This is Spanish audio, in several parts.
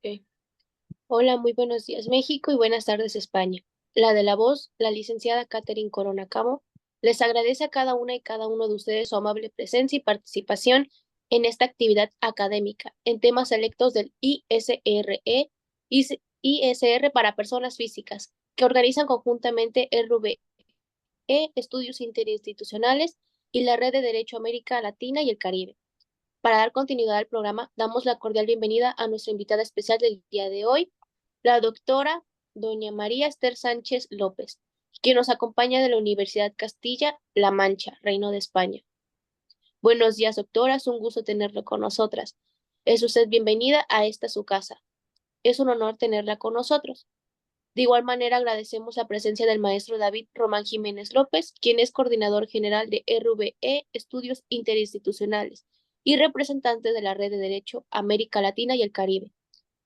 Ok. Hola, muy buenos días México y buenas tardes España. La de la voz, la licenciada Catherine Corona Camo, les agradece a cada una y cada uno de ustedes su amable presencia y participación en esta actividad académica en temas selectos del ISR para personas físicas que organizan conjuntamente Estudios Interinstitucionales y la Red de Derecho América Latina y el Caribe. Para dar continuidad al programa, damos la cordial bienvenida a nuestra invitada especial del día de hoy, la doctora doña María Esther Sánchez López, quien nos acompaña de la Universidad Castilla-La Mancha, Reino de España. Buenos días, doctora, es un gusto tenerlo con nosotras. Es usted bienvenida a esta su casa. Es un honor tenerla con nosotros. De igual manera, agradecemos la presencia del maestro David Román Jiménez López, quien es coordinador general de Estudios Interinstitucionales y representante de la Red de Derecho América Latina y el Caribe.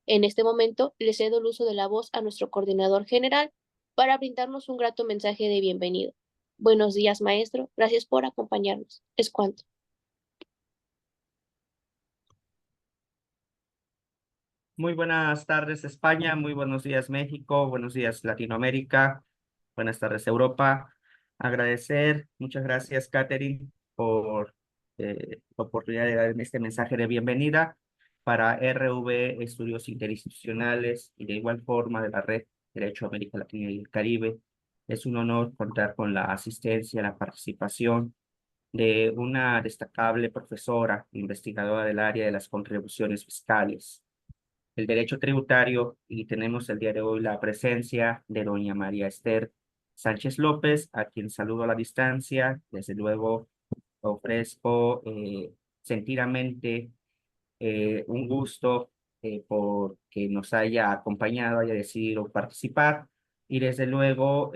En este momento, le cedo el uso de la voz a nuestro coordinador general para brindarnos un grato mensaje de bienvenido. Buenos días, maestro. Gracias por acompañarnos. Es cuanto. Muy buenas tardes España, muy buenos días México, buenos días Latinoamérica, buenas tardes Europa. Agradecer, muchas gracias Catherine por la oportunidad de dar este mensaje de bienvenida para RV Estudios Interinstitucionales y de igual forma de la Red Derecho América Latina y el Caribe. Es un honor contar con la asistencia, la participación de una destacable profesora investigadora del área de las contribuciones fiscales, el derecho tributario, y tenemos el día de hoy la presencia de doña María Esther Sánchez López, a quien saludo a la distancia. Desde luego ofrezco sentidamente un gusto por que nos haya acompañado, haya decidido participar. Y desde luego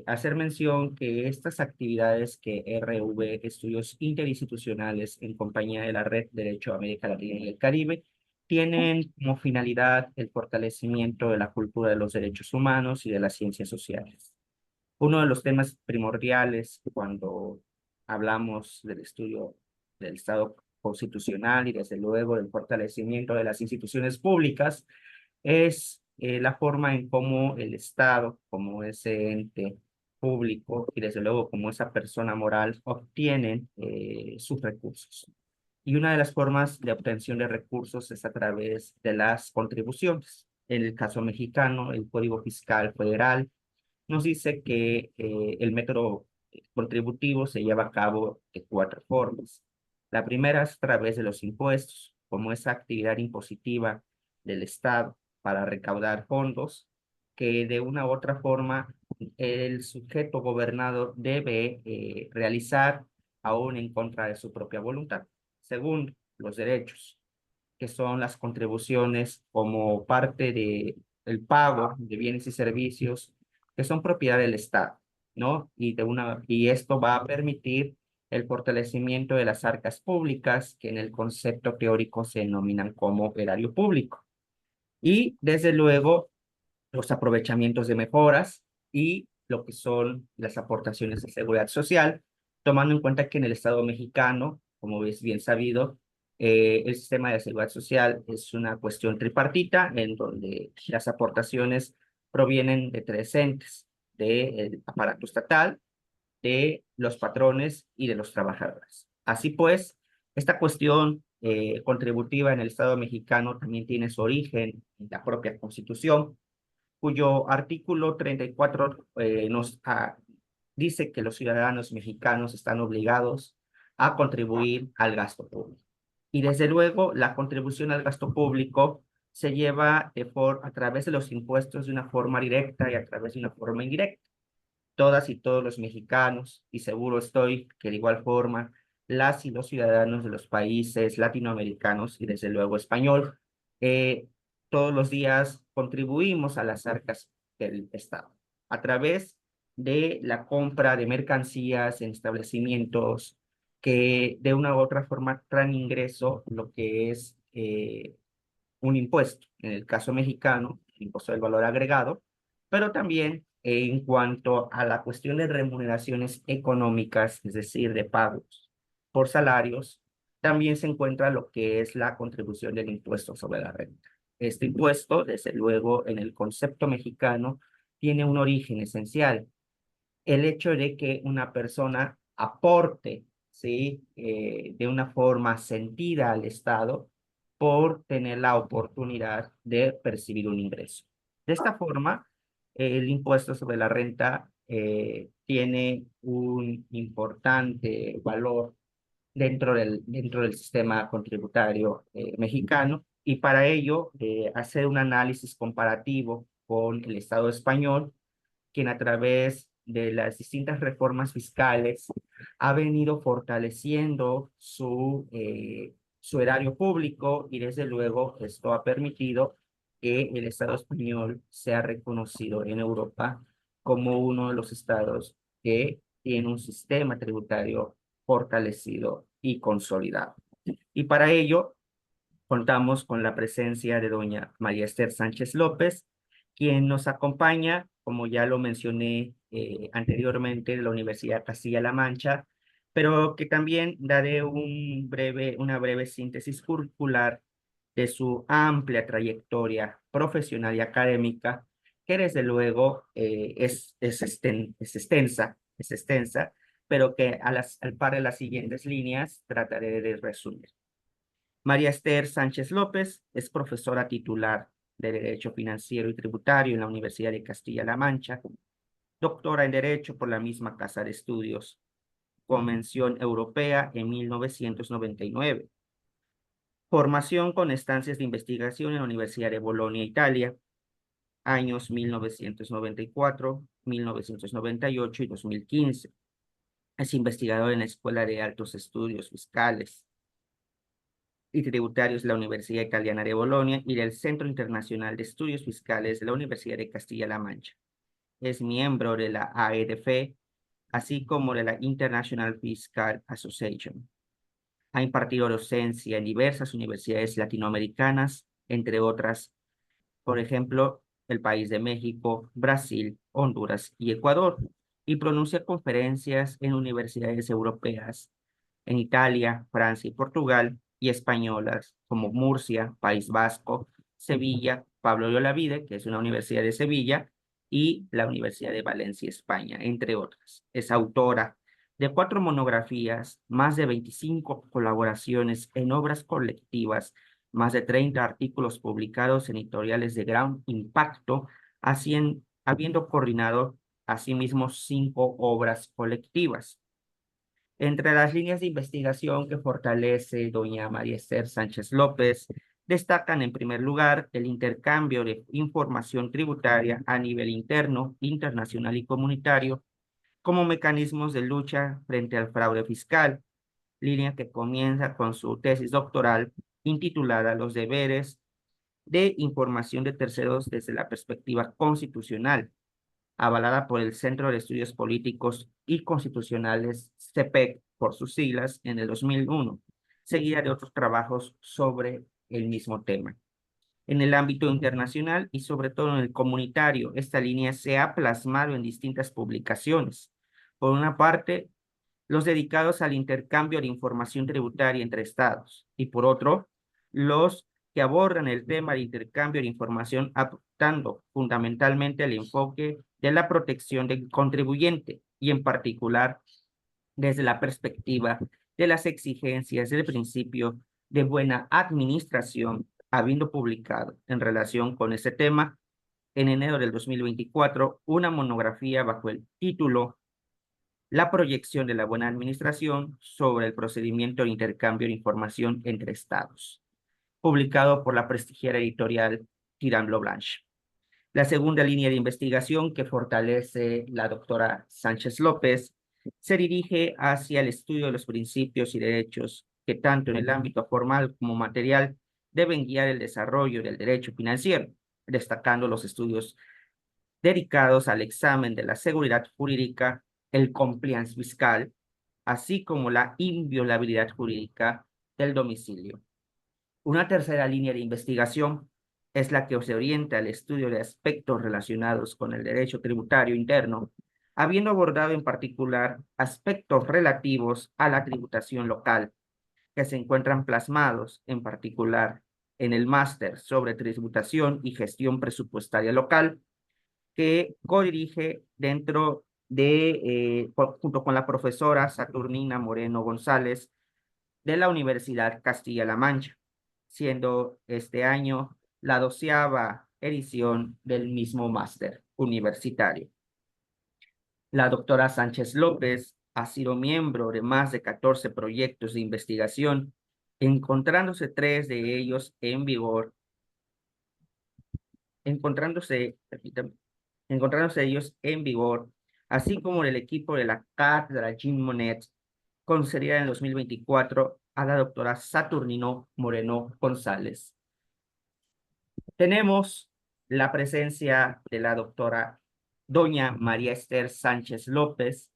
hacer mención que estas actividades que RV Estudios Interinstitucionales en compañía de la Red Derecho América Latina y el Caribe tienen como finalidad el fortalecimiento de la cultura de los derechos humanos y de las ciencias sociales. Uno de los temas primordiales cuando hablamos del estudio del Estado constitucional y desde luego del fortalecimiento de las instituciones públicas es la forma en cómo el Estado, como ese ente público y desde luego como esa persona moral obtienen sus recursos. Y una de las formas de obtención de recursos es a través de las contribuciones. En el caso mexicano, el Código Fiscal Federal nos dice que el método contributivo se lleva a cabo de cuatro formas. La primera es a través de los impuestos, como esa actividad impositiva del Estado para recaudar fondos que de una u otra forma el sujeto gobernado debe realizar aún en contra de su propia voluntad. Segundo, los derechos, que son las contribuciones como parte de el pago de bienes y servicios que son propiedad del Estado, ¿no? Y esto va a permitir el fortalecimiento de las arcas públicas, que en el concepto teórico se denominan como erario público. Y desde luego los aprovechamientos de mejoras y lo que son las aportaciones de seguridad social, tomando en cuenta que en el Estado mexicano, como es bien sabido, el sistema de seguridad social es una cuestión tripartita en donde las aportaciones provienen de tres entes: del aparato estatal, de los patrones y de los trabajadores. Así pues, esta cuestión contributiva en el Estado mexicano también tiene su origen en la propia Constitución, cuyo artículo 34 dice que los ciudadanos mexicanos están obligados a contribuir al gasto público. Y desde luego, la contribución al gasto público se lleva a través de los impuestos de una forma directa y a través de una forma indirecta. Todas y todos los mexicanos, y seguro estoy que de igual forma las y los ciudadanos de los países latinoamericanos y desde luego español, eh, todos los días contribuimos a las arcas del Estado a través de la compra de mercancías en establecimientos que de una u otra forma traen ingreso lo que es un impuesto, en el caso mexicano, el impuesto del valor agregado, pero también en cuanto a la cuestión de remuneraciones económicas, es decir, de pagos por salarios, también se encuentra lo que es la contribución del impuesto sobre la renta. Este impuesto, desde luego, en el concepto mexicano, tiene un origen esencial. El hecho de que una persona aporte, ¿sí? De una forma sentida al Estado por tener la oportunidad de percibir un ingreso. De esta forma, el impuesto sobre la renta tiene un importante valor dentro del sistema contributario mexicano, y para ello hacer un análisis comparativo con el Estado español, quien a través de las distintas reformas fiscales ha venido fortaleciendo su erario público, y desde luego esto ha permitido que el Estado español sea reconocido en Europa como uno de los estados que tiene un sistema tributario fortalecido y consolidado. Y para ello contamos con la presencia de doña María Esther Sánchez López, quien nos acompaña, como ya lo mencioné anteriormente, de la Universidad Castilla-La Mancha, pero que también daré una breve síntesis curricular de su amplia trayectoria profesional y académica, que desde luego es extensa, pero que al par de las siguientes líneas trataré de resumir. María Esther Sánchez López es profesora titular de Derecho Financiero y Tributario en la Universidad de Castilla-La Mancha, doctora en Derecho por la misma Casa de Estudios, con mención europea en 1999. Formación con estancias de investigación en la Universidad de Bolonia, Italia, años 1994, 1998 y 2015. Es investigador en la Escuela de Altos Estudios Fiscales y Tributarios de la Universidad Italiana de Bolonia y del Centro Internacional de Estudios Fiscales de la Universidad de Castilla-La Mancha. Es miembro de la AEDF, así como de la International Fiscal Association. Ha impartido docencia en diversas universidades latinoamericanas, entre otras, por ejemplo, el país de México, Brasil, Honduras y Ecuador, y pronuncia conferencias en universidades europeas, en Italia, Francia y Portugal, y españolas como Murcia, País Vasco, Sevilla, Pablo de Olavide, que es una universidad de Sevilla, y la Universidad de Valencia, España, entre otras. Es autora de 4 monografías, más de 25 colaboraciones en obras colectivas, más de 30 artículos publicados en editoriales de gran impacto, habiendo coordinado asimismo 5 obras colectivas. Entre las líneas de investigación que fortalece doña María Esther Sánchez López, destacan en primer lugar el intercambio de información tributaria a nivel interno, internacional y comunitario como mecanismos de lucha frente al fraude fiscal, línea que comienza con su tesis doctoral intitulada Los deberes de información de terceros desde la perspectiva constitucional, avalada por el Centro de Estudios Políticos y Constitucionales, CEPEC, por sus siglas, en el 2001, seguida de otros trabajos sobre el mismo tema. En el ámbito internacional y sobre todo en el comunitario, esta línea se ha plasmado en distintas publicaciones. Por una parte, los dedicados al intercambio de información tributaria entre estados, y por otro, los que abordan el tema de intercambio de información adoptando fundamentalmente el enfoque de la protección del contribuyente y en particular desde la perspectiva de las exigencias del principio de buena administración, habiendo publicado en relación con ese tema en enero del 2024 una monografía bajo el título La proyección de la buena administración sobre el procedimiento de intercambio de información entre estados, publicado por la prestigiada editorial Tirant Blanche. La segunda línea de investigación que fortalece la doctora Sánchez López se dirige hacia el estudio de los principios y derechos que tanto en el ámbito formal como material deben guiar el desarrollo del derecho financiero, destacando los estudios dedicados al examen de la seguridad jurídica, el compliance fiscal, así como la inviolabilidad jurídica del domicilio. Una tercera línea de investigación es la que se orienta al estudio de aspectos relacionados con el derecho tributario interno, habiendo abordado en particular aspectos relativos a la tributación local, que se encuentran plasmados en particular en el máster sobre tributación y gestión presupuestaria local, que codirige dentro de, junto con la profesora Saturnina Moreno González de la Universidad Castilla-La Mancha, siendo este año la 12ª edición del mismo máster universitario. La doctora Sánchez López ha sido miembro de más de 14 proyectos de investigación, encontrándose 3 de ellos en vigor, permítame, encontrándose ellos en vigor, así como el equipo de la cátedra Jean Monnet, concedida en 2024 a la doctora Saturnino Moreno González. Tenemos la presencia de la doctora doña María Esther Sánchez López,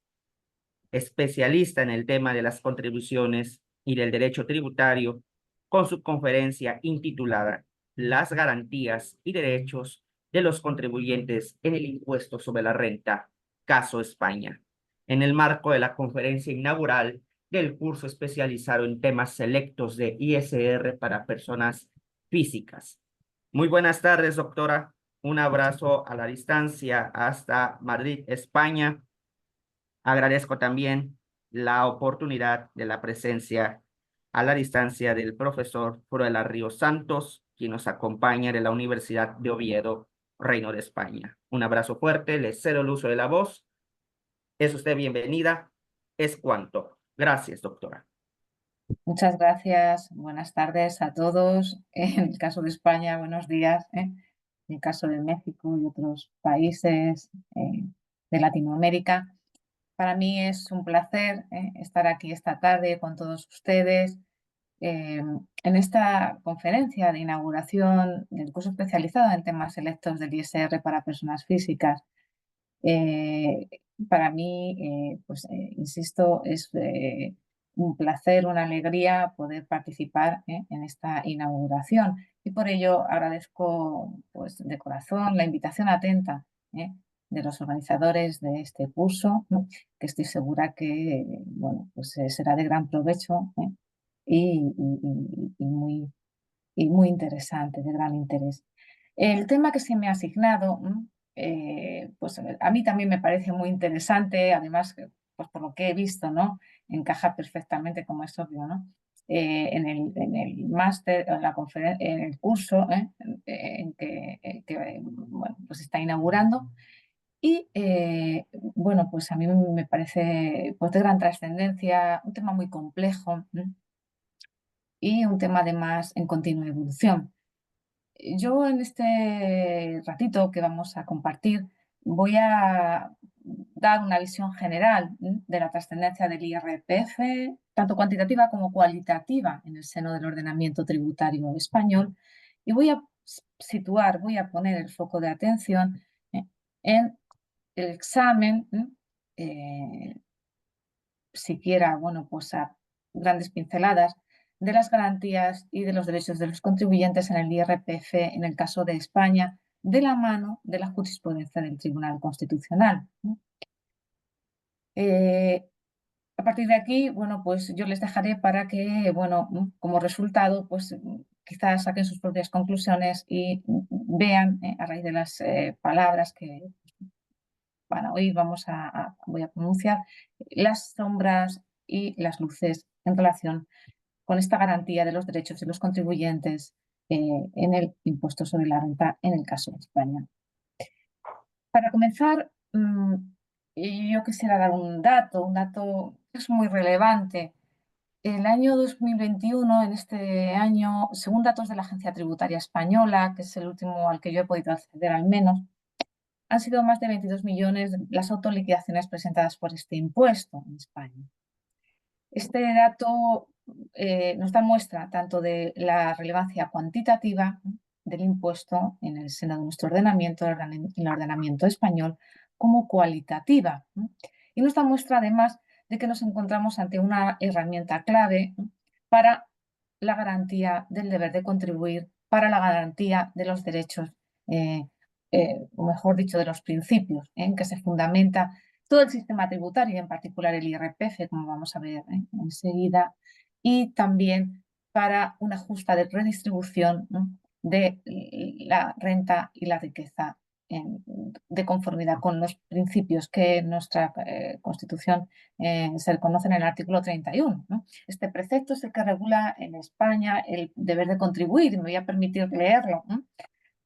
especialista en el tema de las contribuciones y del derecho tributario, con su conferencia intitulada Las garantías y derechos de los contribuyentes en el impuesto sobre la renta, caso España, en el marco de la conferencia inaugural del curso especializado en temas selectos de ISR para personas físicas. Muy buenas tardes, doctora. Un abrazo a la distancia hasta Madrid, España. Agradezco también la oportunidad de la presencia a la distancia del profesor Fruela Ríos Santos, quien nos acompaña de la Universidad de Oviedo, Reino de España. Un abrazo fuerte, le cedo el uso de la voz. Es usted bienvenida. Es cuanto. Gracias, doctora. Muchas gracias. Buenas tardes a todos. En el caso de España, buenos días. En el caso de México y otros países de Latinoamérica. Para mí es un placer estar aquí esta tarde con todos ustedes en esta conferencia de inauguración del curso especializado en temas selectos del ISR para personas físicas. Para mí, insisto, es un placer, una alegría poder participar en esta inauguración y por ello agradezco pues, de corazón la invitación atenta de los organizadores de este curso, que estoy segura que bueno, pues, será de gran provecho y, y muy interesante, de gran interés. El tema que se me ha asignado, pues a mí también me parece muy interesante, además, pues por lo que he visto, ¿no? Encaja perfectamente, como es obvio, ¿no? En el máster, en el curso en que bueno, pues está inaugurando. Y bueno, pues a mí me parece pues, de gran trascendencia, un tema muy complejo y un tema además en continua evolución. Yo en este ratito que vamos a compartir voy a dar una visión general de la trascendencia del IRPF, tanto cuantitativa como cualitativa en el seno del ordenamiento tributario español, y voy a situar, voy a poner el foco de atención en el examen, siquiera, bueno, pues a grandes pinceladas, de las garantías y de los derechos de los contribuyentes en el IRPF en el caso de España, de la mano de la jurisprudencia del Tribunal Constitucional. A partir de aquí, bueno, pues yo les dejaré para que, bueno, como resultado, pues quizás saquen sus propias conclusiones y vean a raíz de las palabras que van a oír, voy a pronunciar, las sombras y las luces en relación con esta garantía de los derechos de los contribuyentes en el impuesto sobre la renta en el caso de España. Para comenzar, yo quisiera dar un dato que es muy relevante. El año 2021, en este año, según datos de la Agencia Tributaria Española, que es el último al que yo he podido acceder al menos, han sido más de 22 millones las autoliquidaciones presentadas por este impuesto en España. Este dato nos da muestra tanto de la relevancia cuantitativa del impuesto en el seno de nuestro ordenamiento, en el ordenamiento español, como cualitativa. Y nos da muestra además de que nos encontramos ante una herramienta clave para la garantía del deber de contribuir, para la garantía de los derechos, o mejor dicho, de los principios en que se fundamenta todo el sistema tributario, en particular el IRPF, como vamos a ver enseguida, y también para una justa redistribución de la renta y la riqueza de conformidad con los principios que en nuestra Constitución se reconocen en el artículo 31. Este precepto es el que regula en España el deber de contribuir, y me voy a permitir leerlo.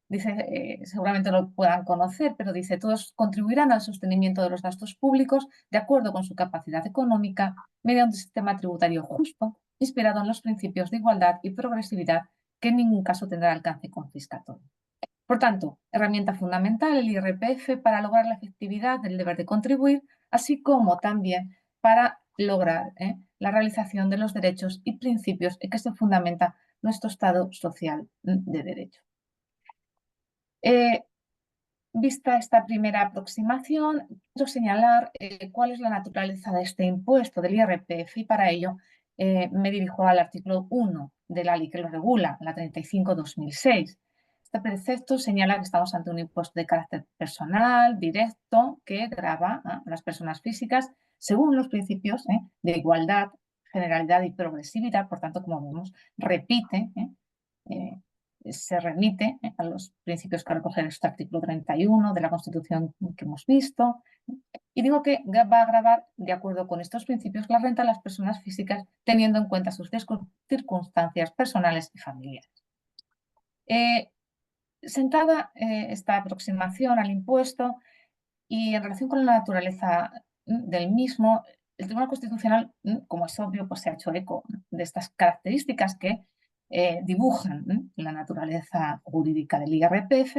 Dice, seguramente lo puedan conocer, pero dice: todos contribuirán al sostenimiento de los gastos públicos de acuerdo con su capacidad económica, mediante un sistema tributario justo, inspirado en los principios de igualdad y progresividad, que en ningún caso tendrá alcance confiscatorio. Por tanto, herramienta fundamental el IRPF para lograr la efectividad del deber de contribuir, así como también para lograr la realización de los derechos y principios en que se fundamenta nuestro Estado social de derecho. Vista esta primera aproximación, quiero señalar cuál es la naturaleza de este impuesto del IRPF, y para ello me dirijo al artículo 1 de la ley que lo regula, la 35/2006. Este precepto señala que estamos ante un impuesto de carácter personal, directo, que grava a las personas físicas según los principios de igualdad, generalidad y progresividad. Por tanto, como vemos, repite se remite a los principios que recoge este artículo 31 de la Constitución que hemos visto. Y digo que va a gravar, de acuerdo con estos principios, la renta a las personas físicas, teniendo en cuenta sus circunstancias personales y familiares. Sentada esta aproximación al impuesto y en relación con la naturaleza del mismo, el Tribunal Constitucional, como es obvio, pues se ha hecho eco de estas características que dibujan la naturaleza jurídica del IRPF,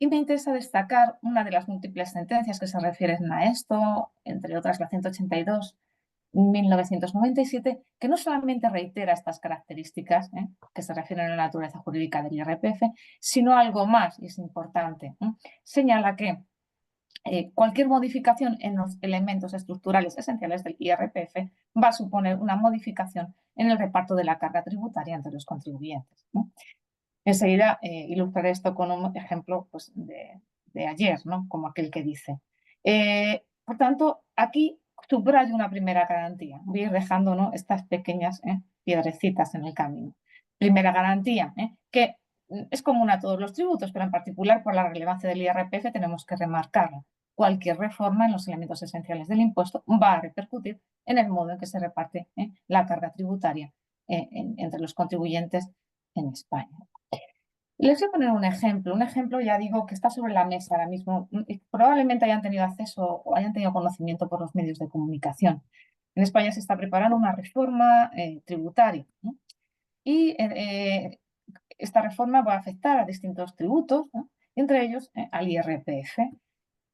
y me interesa destacar una de las múltiples sentencias que se refieren a esto, entre otras la 182/1997, que no solamente reitera estas características que se refieren a la naturaleza jurídica del IRPF, sino algo más, y es importante. Señala que cualquier modificación en los elementos estructurales esenciales del IRPF va a suponer una modificación en el reparto de la carga tributaria entre los contribuyentes. Enseguida ilustraré esto con un ejemplo pues, de ayer, como aquel que dice. Por tanto, aquí subrayo una primera garantía. Voy a ir dejando estas pequeñas piedrecitas en el camino. Primera garantía, que es común a todos los tributos, pero en particular por la relevancia del IRPF tenemos que remarcarla. Cualquier reforma en los elementos esenciales del impuesto va a repercutir en el modo en que se reparte la carga tributaria entre los contribuyentes en España. Les voy a poner un ejemplo ya digo que está sobre la mesa ahora mismo y probablemente hayan tenido acceso o hayan tenido conocimiento por los medios de comunicación. En España se está preparando una reforma tributaria, y esta reforma va a afectar a distintos tributos, entre ellos al IRPF.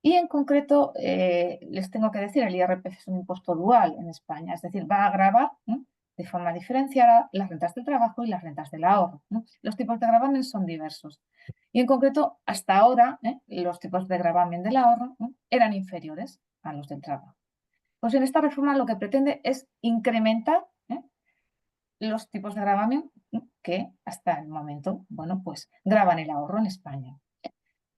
Y en concreto, les tengo que decir, el IRPF es un impuesto dual en España, es decir, va a gravar de forma diferenciada las rentas del trabajo y las rentas del ahorro. Los tipos de gravamen son diversos. Y en concreto, hasta ahora, los tipos de gravamen del ahorro eran inferiores a los del trabajo. Pues en esta reforma lo que pretende es incrementar los tipos de gravamen que hasta el momento, pues gravan el ahorro en España.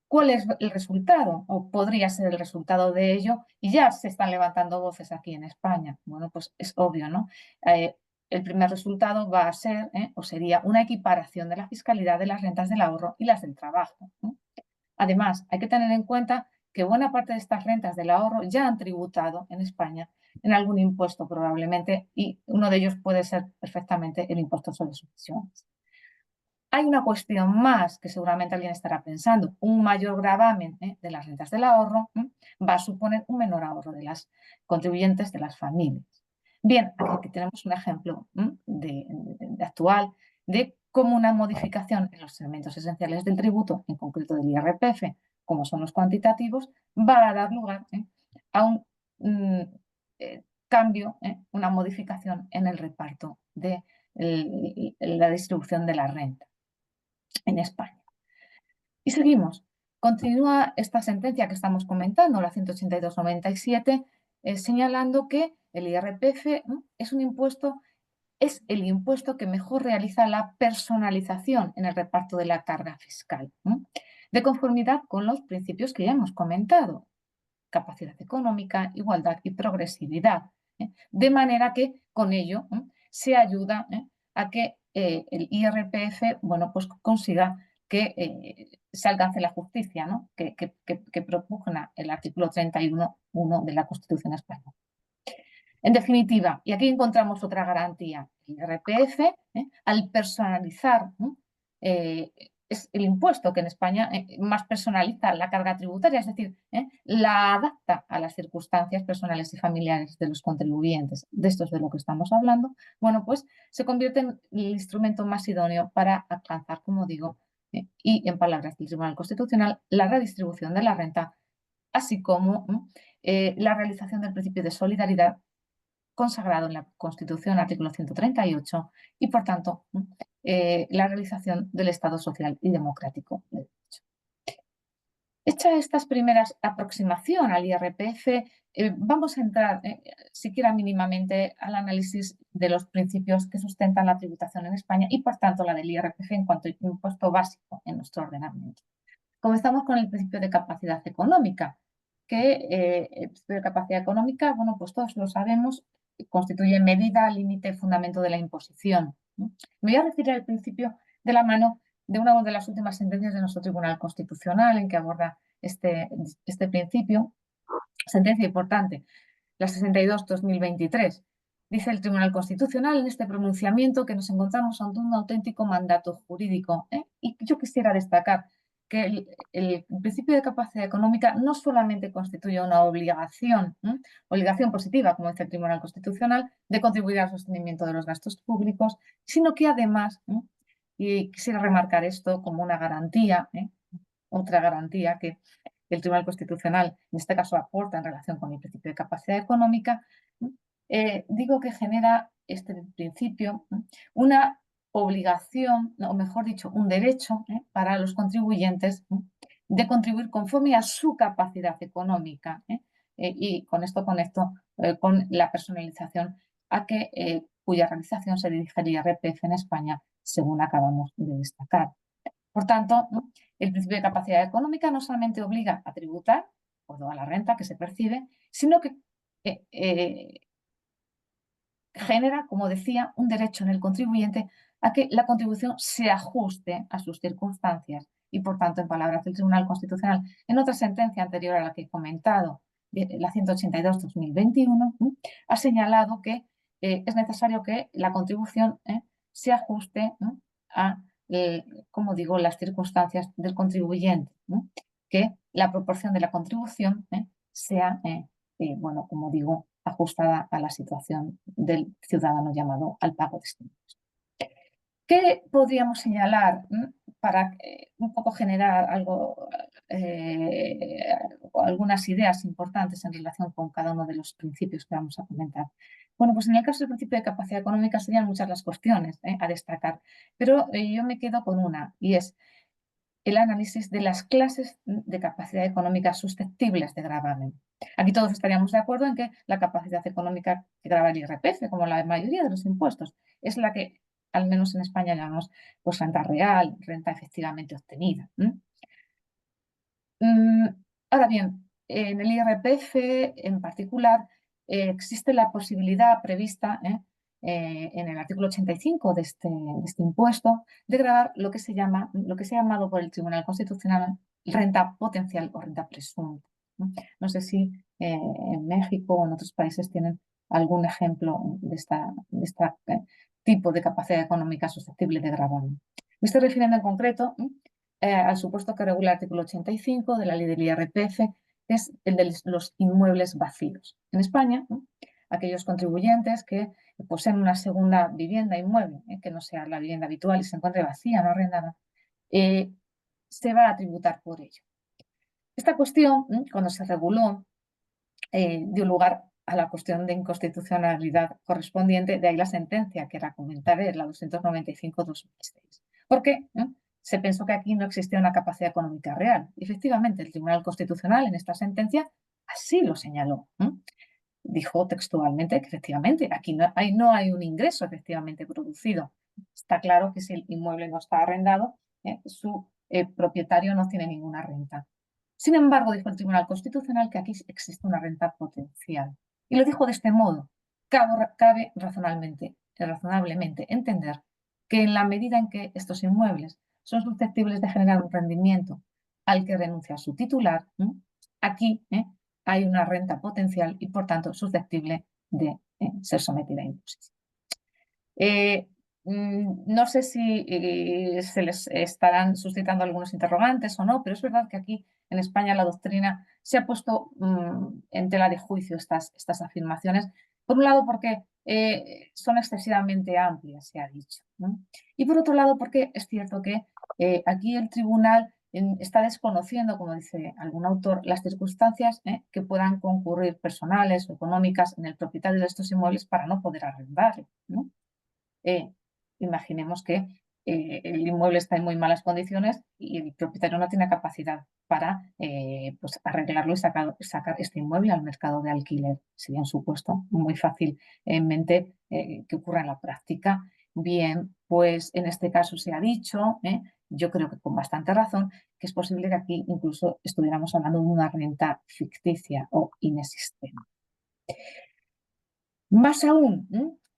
¿Cuál es el resultado? O podría ser el resultado de ello, y ya se están levantando voces aquí en España. Bueno, pues es obvio, ¿no? El primer resultado va a ser, o sería, una equiparación de la fiscalidad de las rentas del ahorro y las del trabajo. Además, hay que tener en cuenta que buena parte de estas rentas del ahorro ya han tributado en España en algún impuesto probablemente, y uno de ellos puede ser perfectamente el impuesto sobre sucesiones. Hay una cuestión más que seguramente alguien estará pensando. Un mayor gravamen de las rentas del ahorro va a suponer un menor ahorro de las contribuyentes, de las familias. Bien, aquí tenemos un ejemplo actual de cómo una modificación en los elementos esenciales del tributo, en concreto del IRPF, como son los cuantitativos, va a dar lugar a un cambio, una modificación en el reparto de la distribución de la renta en España. Y seguimos. Continúa esta sentencia que estamos comentando, la 182/97, señalando que el IRPF es el impuesto que mejor realiza la personalización en el reparto de la carga fiscal, de conformidad con los principios que ya hemos comentado: capacidad económica, igualdad y progresividad. De manera que con ello se ayuda a que el IRPF, bueno, pues consiga que se alcance la justicia, ¿no? que propugna el artículo 31.1 de la Constitución española. En definitiva, y aquí encontramos otra garantía, el IRPF, al personalizar, es el impuesto que en España más personaliza la carga tributaria, es decir, la adapta a las circunstancias personales y familiares de los contribuyentes. De esto es de lo que estamos hablando. Bueno, pues se convierte en el instrumento más idóneo para alcanzar, como digo, y en palabras del Tribunal Constitucional, la redistribución de la renta, así como la realización del principio de solidaridad consagrado en la Constitución, artículo 138, y por tanto la realización del Estado social y democrático de derecho. Hecha estas primeras aproximación al IRPF, vamos a entrar, siquiera mínimamente, al análisis de los principios que sustentan la tributación en España y, por tanto, la del IRPF en cuanto a impuesto básico en nuestro ordenamiento. Comenzamos con el principio de capacidad económica, que el principio de capacidad económica, bueno, pues todos lo sabemos, constituye medida, límite, fundamento de la imposición. Me voy a referir al principio de la mano de una de las últimas sentencias de nuestro Tribunal Constitucional en que aborda este principio. Sentencia importante, la 62/2023. Dice el Tribunal Constitucional en este pronunciamiento que nos encontramos ante un auténtico mandato jurídico. Y yo quisiera destacar que el principio de capacidad económica no solamente constituye una obligación positiva, como dice el Tribunal Constitucional, de contribuir al sostenimiento de los gastos públicos, sino que además, y quisiera remarcar esto como una garantía, otra garantía que el Tribunal Constitucional en este caso aporta en relación con el principio de capacidad económica, digo que genera este principio una obligación, o mejor dicho, un derecho para los contribuyentes de contribuir conforme a su capacidad económica. Y con esto conecto con la personalización a que cuya realización se dirige el IRPF en España, según acabamos de destacar. Por tanto, el principio de capacidad económica no solamente obliga a tributar por toda la renta que se percibe, sino que genera, como decía, un derecho en el contribuyente a que la contribución se ajuste a sus circunstancias. Y, por tanto, en palabras del Tribunal Constitucional, en otra sentencia anterior a la que he comentado, la 182/2021, ha señalado que es necesario que la contribución se ajuste a, como digo, las circunstancias del contribuyente, que la proporción de la contribución sea, bueno, como digo, ajustada a la situación del ciudadano llamado al pago de este impuesto. ¿Qué podríamos señalar para un poco generar algunas ideas importantes en relación con cada uno de los principios que vamos a comentar? Bueno, pues en el caso del principio de capacidad económica serían muchas las cuestiones a destacar, pero yo me quedo con una, y es el análisis de las clases de capacidad económica susceptibles de gravamen. Aquí todos estaríamos de acuerdo en que la capacidad económica que grava el IRPF, como la mayoría de los impuestos, es la que, al menos en España, llamamos pues, renta real, renta efectivamente obtenida. Ahora bien, en el IRPF en particular existe la posibilidad prevista en el artículo 85 de este impuesto de gravar lo que se ha llamado por el Tribunal Constitucional renta potencial o renta presunta. No sé si en México o en otros países tienen algún ejemplo de este tipo de capacidad económica susceptible de gravamen. Me estoy refiriendo en concreto al supuesto que regula el artículo 85 de la ley del IRPF, que es el de los inmuebles vacíos. En España, aquellos contribuyentes que poseen una segunda vivienda inmueble, que no sea la vivienda habitual y se encuentre vacía, no arrendada, se va a tributar por ello. Esta cuestión, cuando se reguló, dio lugar a la cuestión de inconstitucionalidad correspondiente, de ahí la sentencia que era comentaré, la 295/2006. ¿Por qué? Se pensó que aquí no existía una capacidad económica real. Y efectivamente, el Tribunal Constitucional en esta sentencia así lo señaló. Dijo textualmente que efectivamente aquí no hay un ingreso efectivamente producido. Está claro que si el inmueble no está arrendado, su propietario no tiene ninguna renta. Sin embargo, dijo el Tribunal Constitucional que aquí existe una renta potencial. Y lo dijo de este modo: cabe razonablemente entender que en la medida en que estos inmuebles son susceptibles de generar un rendimiento al que renuncia su titular, aquí hay una renta potencial y, por tanto, susceptible de ser sometida a imposición. No sé si se les estarán suscitando algunos interrogantes o no, pero es verdad que aquí en España la doctrina se ha puesto en tela de juicio estas afirmaciones. Por un lado, porque son excesivamente amplias, se ha dicho, ¿no? Y por otro lado, porque es cierto que aquí el tribunal está desconociendo, como dice algún autor, las circunstancias que puedan concurrir personales o económicas en el propietario de estos inmuebles para no poder arrendarlo, ¿no? Imaginemos que el inmueble está en muy malas condiciones y el propietario no tiene capacidad para pues arreglarlo y sacar este inmueble al mercado de alquiler. Sería un supuesto muy fácilmente que ocurra en la práctica. Bien, pues en este caso se ha dicho, yo creo que con bastante razón, que es posible que aquí incluso estuviéramos hablando de una renta ficticia o inexistente. Más aún,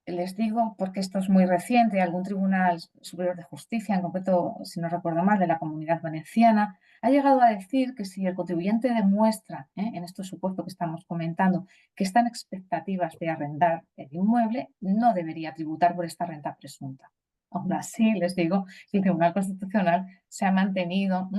les digo, porque esto es muy reciente, algún Tribunal Superior de Justicia, en concreto, si no recuerdo mal, de la Comunidad Valenciana, ha llegado a decir que si el contribuyente demuestra, en estos supuestos que estamos comentando, que está en expectativas de arrendar el inmueble, no debería tributar por esta renta presunta. Aún así, les digo que el Tribunal Constitucional se ha mantenido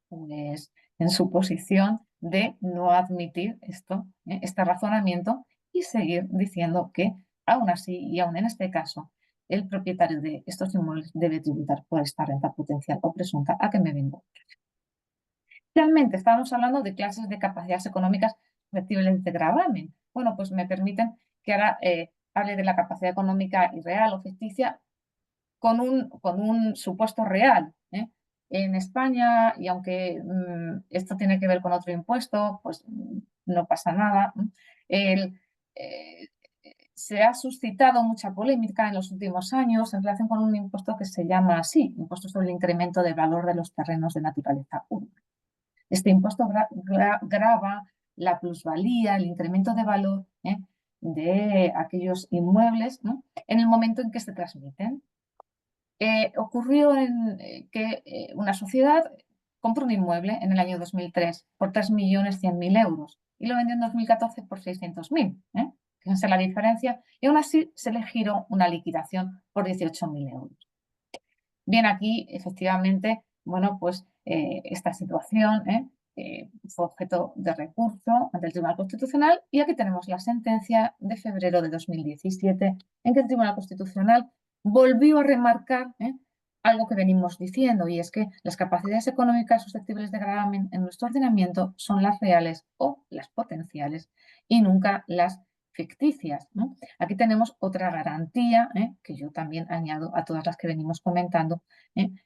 pues, en su posición de no admitir este razonamiento y seguir diciendo que aún así y aún en este caso el propietario de estos inmuebles debe tributar por esta renta potencial o presunta a que me vengo. Realmente estábamos hablando de clases de capacidades económicas susceptibles de gravamen. Bueno, pues me permiten que ahora hable de la capacidad económica irreal o ficticia con un supuesto real. En España, y aunque esto tiene que ver con otro impuesto, pues no pasa nada. Se ha suscitado mucha polémica en los últimos años en relación con un impuesto que se llama así, impuesto sobre el incremento del valor de los terrenos de naturaleza urbana. Este impuesto grava la plusvalía, el incremento de valor de aquellos inmuebles, ¿no?, en el momento en que se transmiten. Ocurrió que una sociedad compró un inmueble en el año 2003 por 3.100.000 euros y lo vendió en 2014 por 600.000. Fíjense la diferencia. Y aún así se le giró una liquidación por 18.000 euros. Bien, aquí efectivamente, bueno, pues esta situación fue objeto de recurso ante el Tribunal Constitucional y aquí tenemos la sentencia de febrero de 2017 en que el Tribunal Constitucional volvió a remarcar algo que venimos diciendo, y es que las capacidades económicas susceptibles de gravamen en nuestro ordenamiento son las reales o las potenciales y nunca las ficticias, ¿no? Aquí tenemos otra garantía que yo también añado a todas las que venimos comentando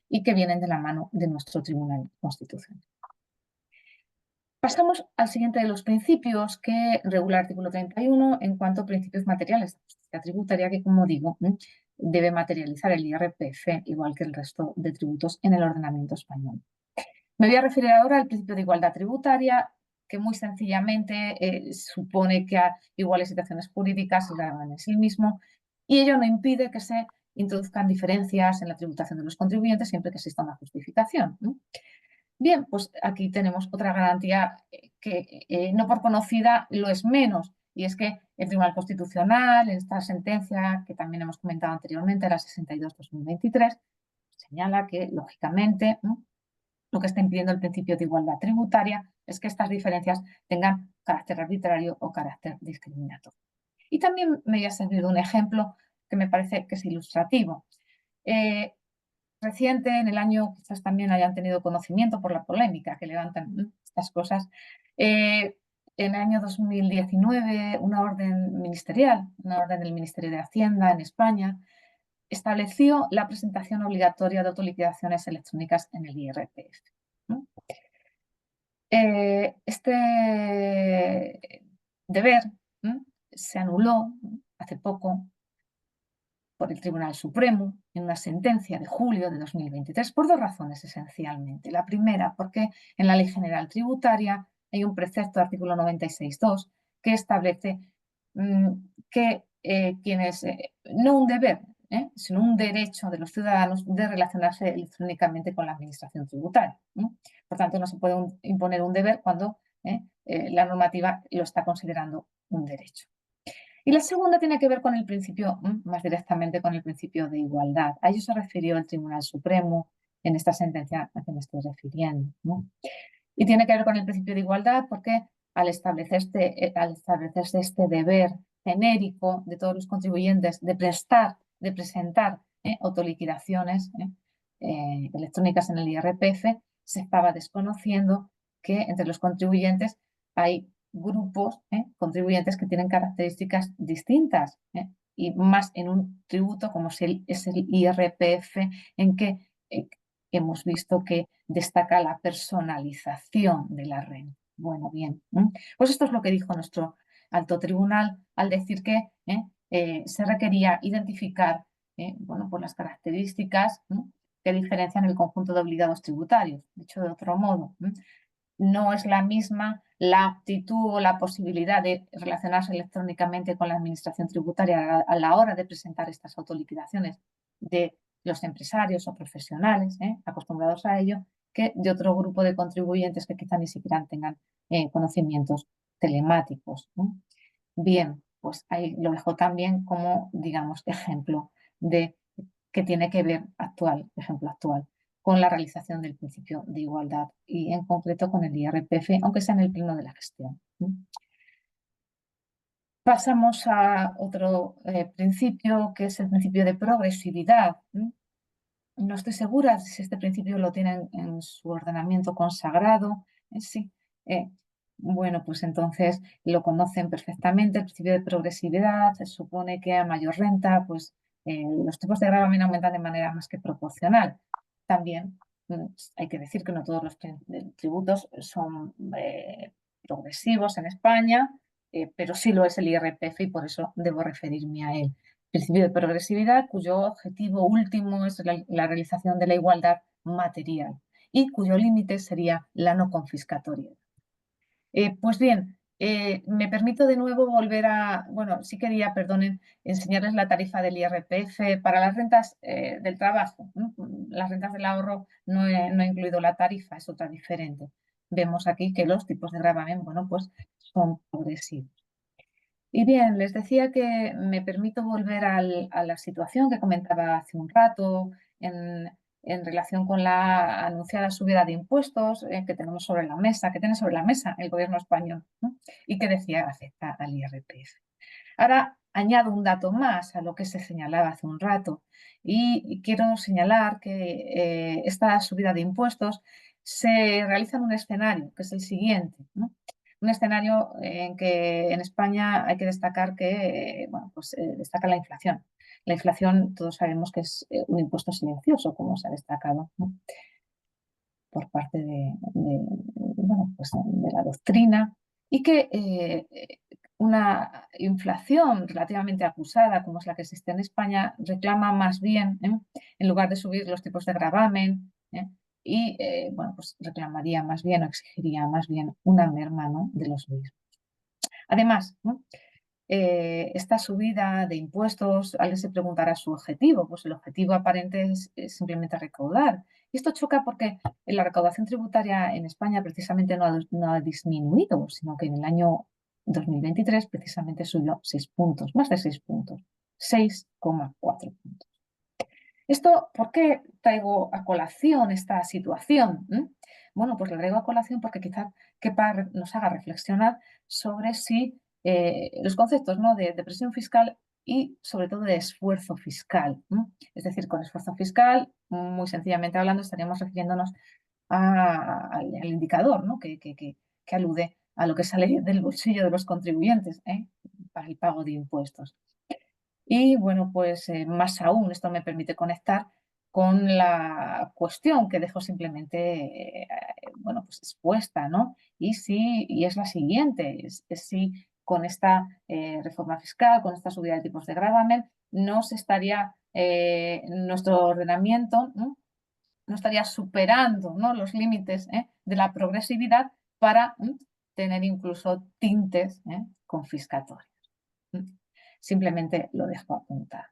y que vienen de la mano de nuestro Tribunal Constitucional. Pasamos al siguiente de los principios que regula el artículo 31 en cuanto a principios materiales de justicia tributaria que, como digo, debe materializar el IRPF igual que el resto de tributos en el ordenamiento español. Me voy a referir ahora al principio de igualdad tributaria, que muy sencillamente supone que a iguales situaciones jurídicas el gravamen es el mismo y ello no impide que se introduzcan diferencias en la tributación de los contribuyentes siempre que exista una justificación, ¿no? Bien, pues aquí tenemos otra garantía que no por conocida lo es menos, y es que el Tribunal Constitucional, en esta sentencia que también hemos comentado anteriormente, la 62/2023, señala que, lógicamente, lo que está impidiendo el principio de igualdad tributaria es que estas diferencias tengan carácter arbitrario o carácter discriminatorio. Y también me voy a servir de un ejemplo que me parece que es ilustrativo. Reciente, en el año, quizás también hayan tenido conocimiento por la polémica que levantan estas cosas, en el año 2019 una orden ministerial, una orden del Ministerio de Hacienda en España, estableció la presentación obligatoria de autoliquidaciones electrónicas en el IRPF. Este deber se anuló hace poco por el Tribunal Supremo en una sentencia de julio de 2023 por dos razones esencialmente. La primera, porque en la Ley General Tributaria hay un precepto, artículo 96.2, que establece que quienes, no un deber, sino un derecho de los ciudadanos de relacionarse electrónicamente con la administración tributaria. Por tanto, no se puede imponer un deber cuando la normativa lo está considerando un derecho. Y la segunda tiene que ver con el principio, más directamente con el principio de igualdad. A ello se refirió el Tribunal Supremo en esta sentencia a que me estoy refiriendo, ¿no? Y tiene que ver con el principio de igualdad porque al establecerse este deber genérico de todos los contribuyentes de presentar autoliquidaciones electrónicas en el IRPF, se estaba desconociendo que entre los contribuyentes hay grupos contribuyentes que tienen características distintas y más en un tributo como es el IRPF, en que hemos visto que destaca la personalización de la renta. Bueno, bien, pues esto es lo que dijo nuestro alto tribunal al decir que se requería identificar bueno, pues las características que diferencian el conjunto de obligados tributarios. Dicho de otro modo, no es la misma la aptitud o la posibilidad de relacionarse electrónicamente con la administración tributaria a la hora de presentar estas autoliquidaciones de los empresarios o profesionales acostumbrados a ello, que de otro grupo de contribuyentes que quizá ni siquiera tengan conocimientos telemáticos. Bien, pues ahí lo dejo también como, digamos, ejemplo de que tiene que ver ejemplo actual, con la realización del principio de igualdad y en concreto con el IRPF, aunque sea en el pleno de la gestión. Pasamos a otro principio, que es el principio de progresividad. No estoy segura si este principio lo tienen en su ordenamiento consagrado. Sí. Bueno, pues entonces lo conocen perfectamente. El principio de progresividad se supone que a mayor renta, pues los tipos de gravamen aumentan de manera más que proporcional. También hay que decir que no todos los tributos son progresivos en España, pero sí lo es el IRPF y por eso debo referirme a él. Principio de progresividad cuyo objetivo último es la realización de la igualdad material y cuyo límite sería la no confiscatoria. Pues bien, me permito de nuevo volver a, bueno, sí quería, perdonen, enseñarles la tarifa del IRPF para las rentas del trabajo. Las rentas del ahorro no he incluido la tarifa, es otra diferente. Vemos aquí que los tipos de gravamen, bueno, pues son progresivos. Y bien, les decía que me permito volver a la situación que comentaba hace un rato en relación con la anunciada subida de impuestos que tenemos sobre la mesa, que tiene sobre la mesa el gobierno español, ¿no? Y que decía afecta al IRPF. Ahora añado un dato más a lo que se señalaba hace un rato y quiero señalar que esta subida de impuestos se realiza en un escenario que es el siguiente, ¿no? Un escenario en que en España hay que destacar que, bueno, pues destaca la inflación. La inflación todos sabemos que es un impuesto silencioso, como se ha destacado, ¿no? Por parte bueno, pues de la doctrina y que una inflación relativamente acusada como es la que existe en España reclama más bien, en lugar de subir los tipos de gravamen, y bueno, pues reclamaría más bien o exigiría más bien una merma, ¿no?, de los mismos. Además, ¿no?, esta subida de impuestos, alguien se preguntará su objetivo, pues el objetivo aparente es simplemente recaudar. Y esto choca porque la recaudación tributaria en España precisamente no ha disminuido, sino que en el año 2023 precisamente subió 6 puntos, más de 6 puntos, 6,4 puntos. ¿Esto por qué traigo a colación esta situación? Bueno, pues la traigo a colación porque quizás nos haga reflexionar sobre si los conceptos, ¿no?, de presión fiscal y sobre todo de esfuerzo fiscal. Es decir, con esfuerzo fiscal, muy sencillamente hablando, estaríamos refiriéndonos al indicador, ¿no?, que alude a lo que sale del bolsillo de los contribuyentes para el pago de impuestos. Y bueno, pues más aún, esto me permite conectar con la cuestión que dejo simplemente bueno, pues expuesta, ¿no? Y es la siguiente, es si con esta reforma fiscal, con esta subida de tipos de gravamen, no se estaría nuestro ordenamiento, no estaría superando, ¿no?, los límites de la progresividad para tener incluso tintes confiscatorios. Simplemente lo dejo apuntar.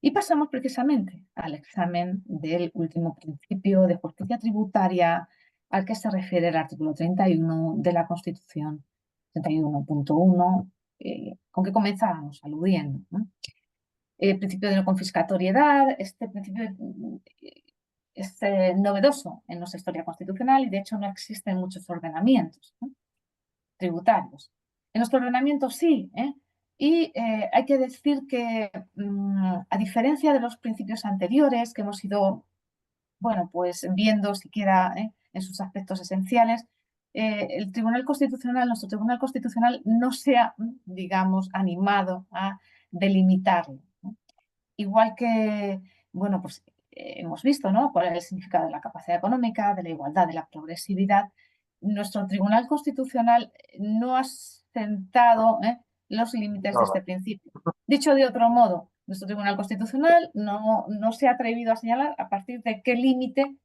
Y pasamos precisamente al examen del último principio de justicia tributaria al que se refiere el artículo 31 de la Constitución, 31.1, con que comenzábamos aludiendo, ¿no? El principio de no confiscatoriedad, este principio es novedoso en nuestra historia constitucional y de hecho no existen muchos ordenamientos, ¿no?, tributarios. En nuestro ordenamiento sí, y hay que decir que a diferencia de los principios anteriores que hemos ido, bueno, pues viendo siquiera en sus aspectos esenciales, el Tribunal Constitucional, nuestro Tribunal Constitucional no se ha, digamos, animado a delimitarlo, ¿no? Igual que, bueno, pues hemos visto, ¿no?, cuál es el significado de la capacidad económica, de la igualdad, de la progresividad. Nuestro Tribunal Constitucional no ha sentado los límites de este principio. Dicho de otro modo, nuestro Tribunal Constitucional no se ha atrevido a señalar a partir de qué límite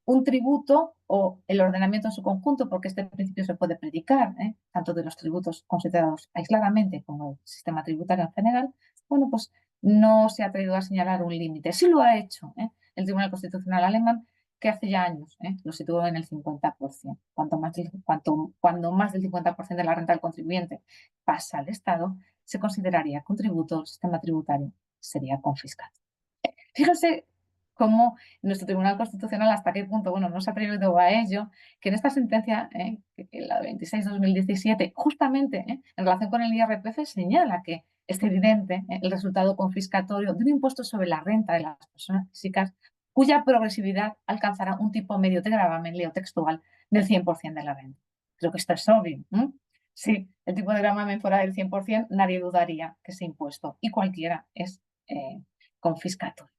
un tributo o el ordenamiento en su conjunto, porque este principio se puede predicar, tanto de los tributos considerados aisladamente como el sistema tributario en general. Bueno, pues no se ha atrevido a señalar un límite. Sí lo ha hecho el Tribunal Constitucional alemán, que hace ya años lo situó en el 50%. Cuando más del 50% de la renta del contribuyente pasa al Estado, se consideraría que un tributo, el sistema tributario, sería confiscado. Fíjense cómo nuestro Tribunal Constitucional, hasta qué punto, bueno, no se ha atrevido a ello, que en esta sentencia, la 26/2017, justamente en relación con el IRPF, señala que es evidente el resultado confiscatorio de un impuesto sobre la renta de las personas físicas cuya progresividad alcanzará un tipo medio de gravamen, leo textual, del 100% de la renta. Creo que esto es obvio. Si el tipo de gravamen fuera del 100%, nadie dudaría que ese impuesto, y cualquiera, es confiscatorio.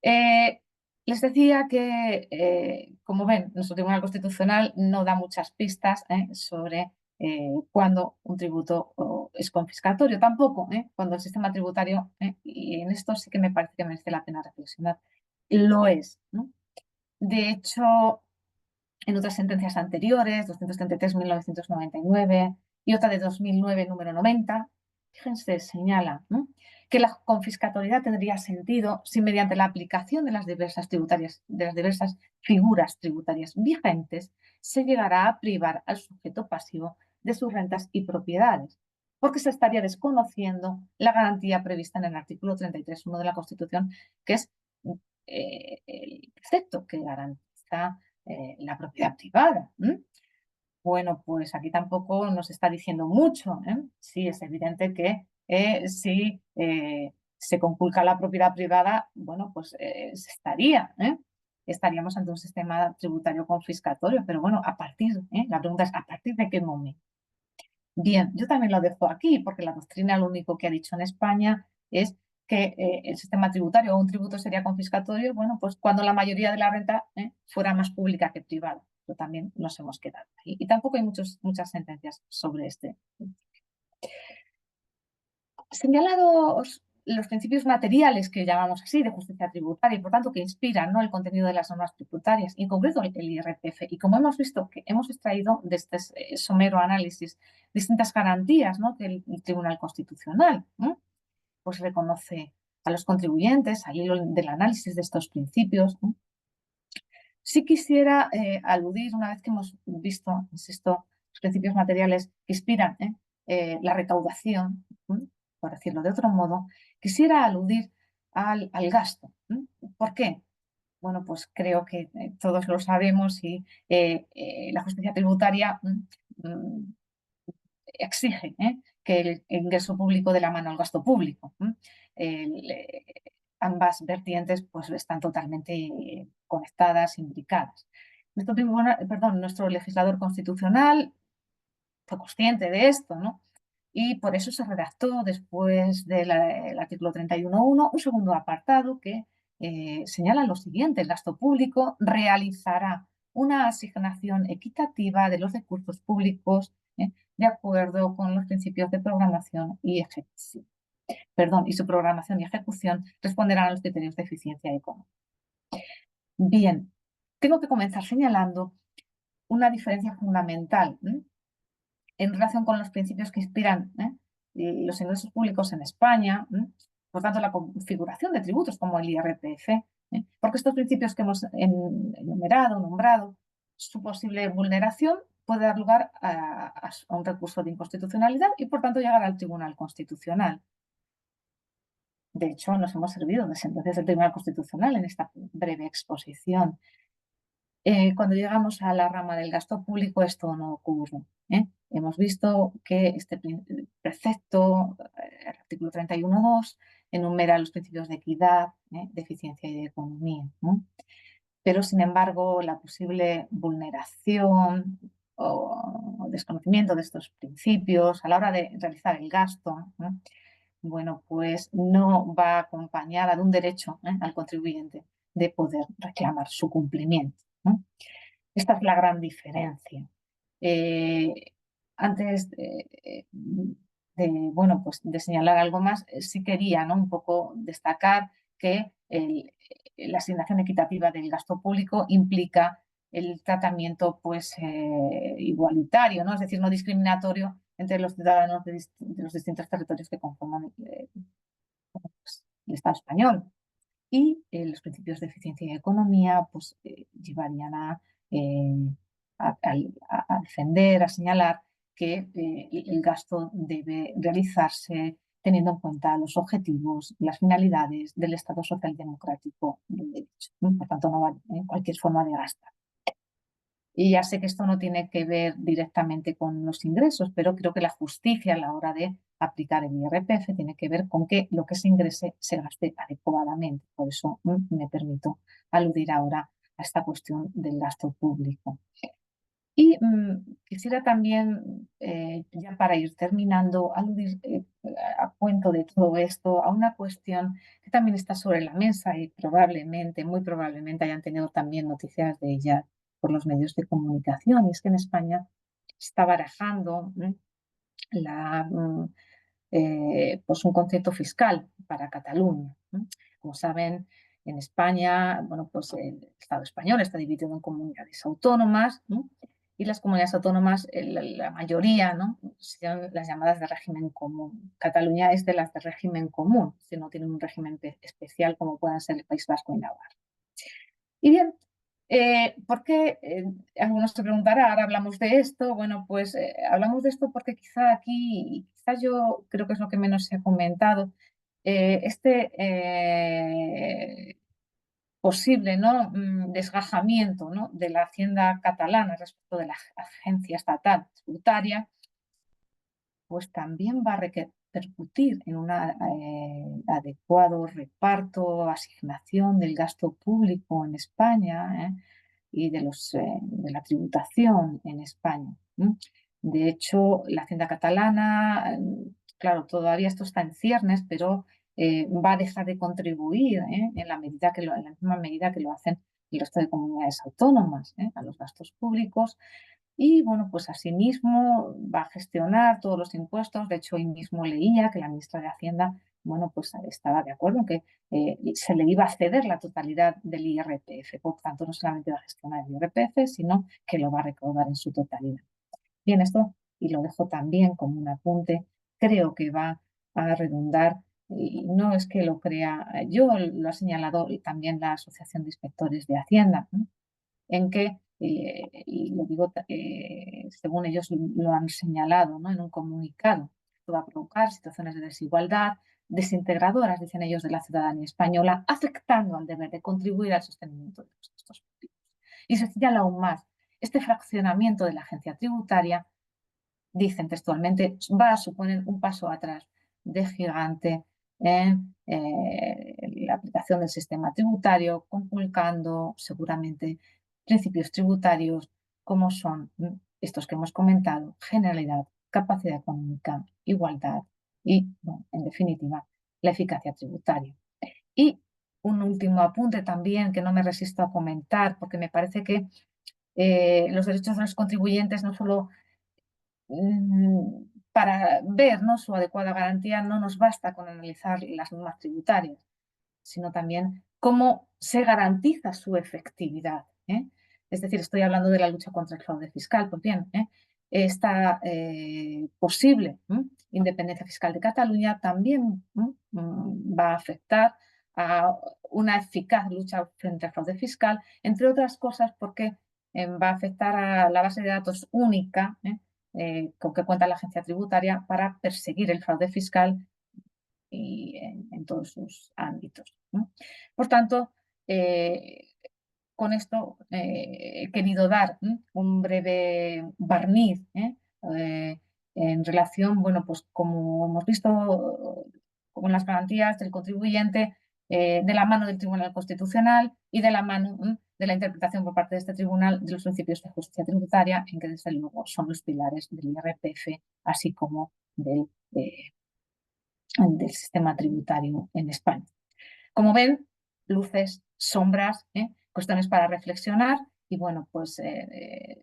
Les decía que, como ven, nuestro Tribunal Constitucional no da muchas pistas sobre cuándo un tributo es confiscatorio, tampoco cuando el sistema tributario, y en esto sí que me parece que merece la pena reflexionar, lo es, ¿no? De hecho, en otras sentencias anteriores, 233/1999 y otra de 2009, número 90, fíjense, señala que la confiscatoriedad tendría sentido si mediante la aplicación de las diversas figuras tributarias vigentes se llegara a privar al sujeto pasivo de sus rentas y propiedades, porque se estaría desconociendo la garantía prevista en el artículo 33.1 de la Constitución, que es el precepto que garantiza la propiedad privada. Bueno, pues aquí tampoco nos está diciendo mucho. Sí, es evidente que si se conculca la propiedad privada, bueno, pues estaríamos ante un sistema tributario confiscatorio, pero bueno, la pregunta es, ¿a partir de qué momento? Bien, yo también lo dejo aquí, porque la doctrina lo único que ha dicho en España es que el sistema tributario o un tributo sería confiscatorio, bueno, pues cuando la mayoría de la renta fuera más pública que privada. Pero también nos hemos quedado ahí. Y tampoco hay muchas sentencias sobre este. Señalados los principios materiales que llamamos así de justicia tributaria y por tanto que inspiran, ¿no?, el contenido de las normas tributarias, y en concreto el IRPF, y como hemos visto que hemos extraído de este somero análisis distintas garantías, ¿no?, que el Tribunal Constitucional pues reconoce a los contribuyentes al hilo del análisis de estos principios. Sí quisiera aludir, una vez que hemos visto, insisto, los principios materiales que inspiran la recaudación, por decirlo de otro modo, quisiera aludir al gasto. ¿Por qué? Bueno, pues creo que todos lo sabemos y la justicia tributaria exige que el ingreso público dé la mano al gasto público. Ambas vertientes pues están totalmente conectadas, imbricadas. Nuestro legislador constitucional fue consciente de esto, ¿no? Y por eso se redactó después del artículo 31.1 un segundo apartado que señala lo siguiente: el gasto público realizará una asignación equitativa de los recursos públicos de acuerdo con los principios de programación y ejecución. Y su programación y ejecución responderán a los criterios de eficiencia económica. Bien, tengo que comenzar señalando una diferencia fundamental en relación con los principios que inspiran los ingresos públicos en España por tanto, la configuración de tributos como el IRPF, porque estos principios que hemos nombrado, su posible vulneración puede dar lugar a un recurso de inconstitucionalidad y, por tanto, llegar al Tribunal Constitucional. De hecho, nos hemos servido de sentencias del Tribunal Constitucional en esta breve exposición. Cuando llegamos a la rama del gasto público, esto no ocurre. Hemos visto que este precepto, el artículo 31.2, enumera los principios de equidad, de eficiencia y de economía. Pero, sin embargo, la posible vulneración o desconocimiento de estos principios a la hora de realizar el gasto, bueno, pues no va acompañada de un derecho al contribuyente de poder reclamar su cumplimiento. Esta es la gran diferencia. Antes bueno, pues de señalar algo más, sí quería, ¿no?, un poco destacar que la asignación equitativa del gasto público implica el tratamiento pues, igualitario, ¿no?, es decir, no discriminatorio entre los ciudadanos de los distintos territorios que conforman pues, el Estado español. Y los principios de eficiencia y economía pues, llevarían a defender, a señalar que el gasto debe realizarse teniendo en cuenta los objetivos, las finalidades del Estado social democrático del derecho. Por tanto, no vale cualquier forma de gastar. Y ya sé que esto no tiene que ver directamente con los ingresos, pero creo que la justicia a la hora de aplicar el IRPF tiene que ver con que lo que se ingrese se gaste adecuadamente. Por eso me permito aludir ahora a esta cuestión del gasto público. Y quisiera también, ya para ir terminando, aludir a cuento de todo esto a una cuestión que también está sobre la mesa y probablemente, muy probablemente hayan tenido también noticias de ella por los medios de comunicación. Y es que en España se está barajando pues un concepto fiscal para Cataluña. Como saben, en España, bueno, pues el Estado español está dividido en comunidades autónomas, y las comunidades autónomas, la mayoría, ¿no?, son las llamadas de régimen común. Cataluña es de las de régimen común, si no tienen un régimen especial como puedan ser el País Vasco y Navarra. Y bien, ¿por qué? Algunos se preguntarán, ahora hablamos de esto. Bueno, pues hablamos de esto porque quizá aquí, quizá yo creo que es lo que menos se ha comentado, posible, ¿no?, desgajamiento, ¿no?, de la hacienda catalana respecto de la agencia estatal tributaria, pues también va a repercutir en un adecuado reparto, asignación del gasto público en España, y de la tributación en España. De hecho, la hacienda catalana, claro, todavía esto está en ciernes, pero va a dejar de contribuir en la misma medida que lo hacen el resto de comunidades autónomas a los gastos públicos. Y bueno, pues asimismo va a gestionar todos los impuestos. De hecho, hoy mismo leía que la ministra de Hacienda, bueno, pues estaba de acuerdo en que se le iba a ceder la totalidad del IRPF. Por tanto, no solamente va a gestionar el IRPF, sino que lo va a recaudar en su totalidad. Bien, esto, y lo dejo también como un apunte, creo que va a redundar, y no es que lo crea yo, lo ha señalado también la Asociación de Inspectores de Hacienda, en que, y lo digo según ellos lo han señalado, ¿no?, en un comunicado, esto va a provocar situaciones de desigualdad desintegradoras, dicen ellos, de la ciudadanía española, afectando al deber de contribuir al sostenimiento de los gastos públicos. Y se señala aún más, este fraccionamiento de la agencia tributaria, dicen textualmente, va a suponer un paso atrás de gigante en la aplicación del sistema tributario, conculcando seguramente principios tributarios como son estos que hemos comentado: generalidad, capacidad económica, igualdad y, bueno, en definitiva, la eficacia tributaria. Y un último apunte también que no me resisto a comentar, porque me parece que los derechos de los contribuyentes no solo para ver, ¿no?, su adecuada garantía, no nos basta con analizar las normas tributarias, sino también cómo se garantiza su efectividad. Es decir, estoy hablando de la lucha contra el fraude fiscal. Pues bien, esta posible independencia fiscal de Cataluña también va a afectar a una eficaz lucha frente al fraude fiscal, entre otras cosas porque va a afectar a la base de datos única con que cuenta la agencia tributaria para perseguir el fraude fiscal y en todos sus ámbitos, ¿no? Por tanto, con esto he querido dar un breve barniz en relación, bueno, pues como hemos visto, con las garantías del contribuyente de la mano del Tribunal Constitucional y de la mano de la interpretación por parte de este tribunal de los principios de justicia tributaria, en que desde luego son los pilares del IRPF, así como del sistema tributario en España. Como ven, luces, sombras, cuestiones para reflexionar y bueno, pues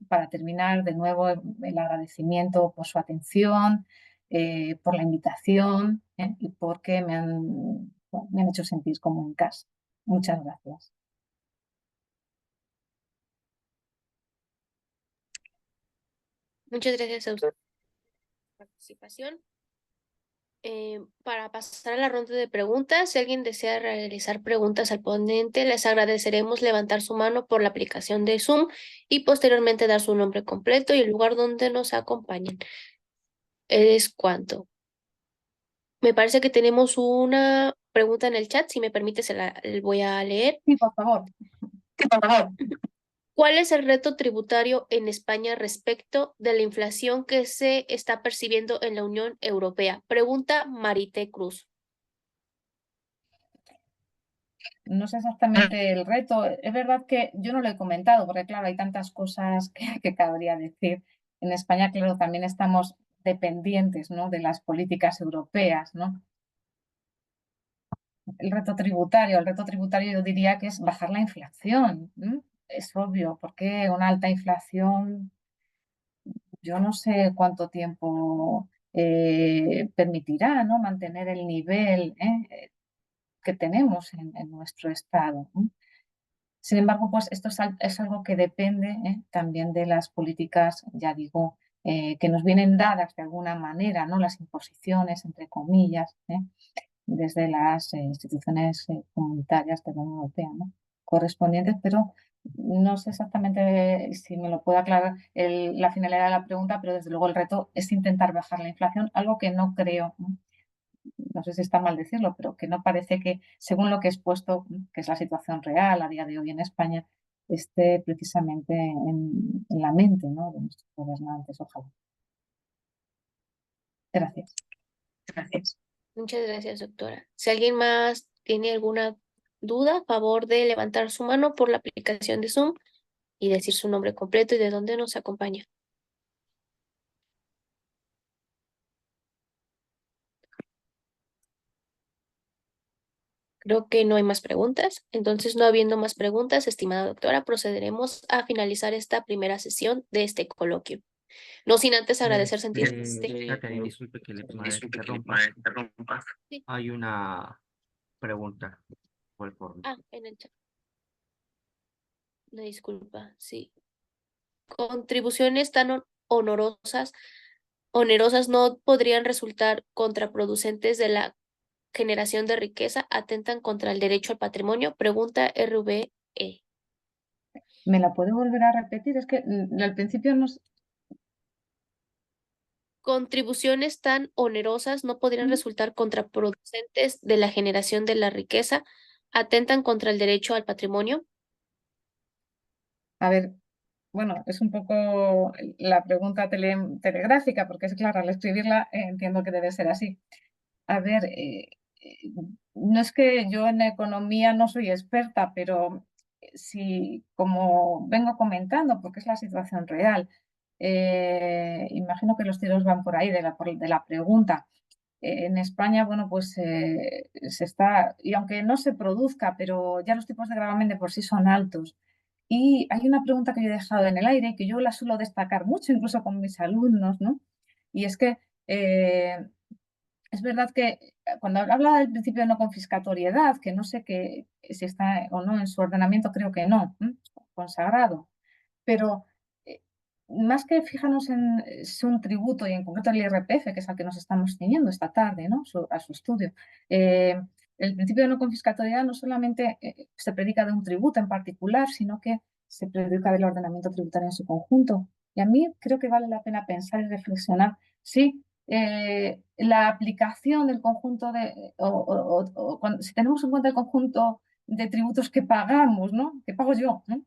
para terminar de nuevo el agradecimiento por su atención, por la invitación y porque me han hecho sentir como en casa. Muchas gracias. Muchas gracias a usted por su participación. Para pasar a la ronda de preguntas, si alguien desea realizar preguntas al ponente, les agradeceremos levantar su mano por la aplicación de Zoom y posteriormente dar su nombre completo y el lugar donde nos acompañen. ¿Es cuánto? Me parece que tenemos una pregunta en el chat, si me permite, se la voy a leer. Sí, por favor. ¿Cuál es el reto tributario en España respecto de la inflación que se está percibiendo en la Unión Europea? Pregunta Marité Cruz. No sé exactamente el reto. Es verdad que yo no lo he comentado, porque claro, hay tantas cosas que cabría decir. En España, claro, también estamos dependientes, ¿no?, de las políticas europeas, ¿no? El reto tributario yo diría que es bajar la inflación. Es obvio, porque una alta inflación, yo no sé cuánto tiempo permitirá, ¿no?, mantener el nivel que tenemos en nuestro estado, ¿no? Sin embargo, pues esto es algo que depende también de las políticas, ya digo, que nos vienen dadas de alguna manera, ¿no?, las imposiciones, entre comillas, desde las instituciones comunitarias de la Unión Europea, ¿no?, correspondientes, pero no sé exactamente si me lo puede aclarar la finalidad de la pregunta, pero desde luego el reto es intentar bajar la inflación, algo que no creo, no sé si está mal decirlo, pero que no parece que, según lo que he expuesto, que es la situación real a día de hoy en España, esté precisamente en la mente, ¿no?, de nuestros gobernantes. Ojalá. Gracias. Gracias. Muchas gracias, doctora. Si alguien más tiene alguna duda, favor de levantar su mano por la aplicación de Zoom y decir su nombre completo y de dónde nos acompaña. Creo que no hay más preguntas. Entonces, no habiendo más preguntas, estimada doctora, procederemos a finalizar esta primera sesión de este coloquio. No sin antes agradecer Catherine, disculpe que le interrumpa. Sí. Hay una pregunta por el foro. En el chat. Una disculpa, sí. Contribuciones tan onerosas no podrían resultar contraproducentes de la generación de riqueza, atentan contra el derecho al patrimonio. Pregunta RVE. ¿Me la puede volver a repetir? Es que al principio nos... Contribuciones tan onerosas no podrían resultar contraproducentes de la generación de la riqueza, atentan contra el derecho al patrimonio. A ver, bueno, es un poco la pregunta telegráfica, porque es claro, al escribirla entiendo que debe ser así. A ver, no es que yo en economía no soy experta, pero si, como vengo comentando, porque es la situación real, imagino que los tiros van por ahí de la pregunta. En España, bueno, pues se está, y aunque no se produzca, pero ya los tipos de gravamen de por sí son altos. Y hay una pregunta que yo he dejado en el aire, que yo la suelo destacar mucho, incluso con mis alumnos, ¿no? Y es que es verdad que cuando hablaba del principio de no confiscatoriedad, que no sé si está o no en su ordenamiento, creo que no, consagrado, pero más que fijarnos en si un tributo y en concreto el IRPF, que es al que nos estamos ciñendo esta tarde, ¿no? A su estudio, el principio de no confiscatoriedad no solamente se predica de un tributo en particular, sino que se predica del ordenamiento tributario en su conjunto. Y a mí creo que vale la pena pensar y reflexionar si la aplicación del conjunto de, si tenemos en cuenta el conjunto de tributos que pagamos, ¿no? Que pago yo, ¿no?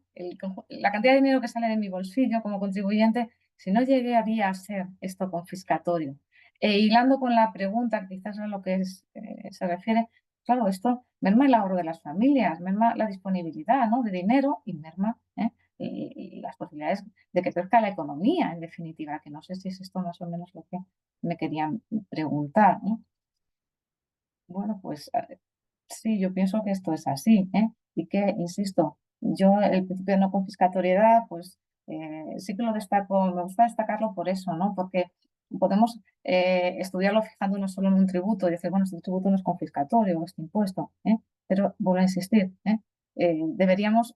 La cantidad de dinero que sale de mi bolsillo como contribuyente, si no llegaría a ser esto confiscatorio. Hilando con la pregunta, quizás a lo que se refiere, claro, esto merma el ahorro de las familias, merma la disponibilidad, ¿no? De dinero y merma y las posibilidades de que crezca la economía, en definitiva, que no sé si es esto más o menos lo que me querían preguntar, ¿no? Bueno, pues sí, yo pienso que esto es así, ¿eh? Y que, insisto, yo el principio de no confiscatoriedad, pues sí que lo destaco, me gusta destacarlo por eso, ¿no? Porque podemos estudiarlo fijándonos solo en un tributo y decir, bueno, este tributo no es confiscatorio, este impuesto, ¿eh? Pero vuelvo a insistir, deberíamos,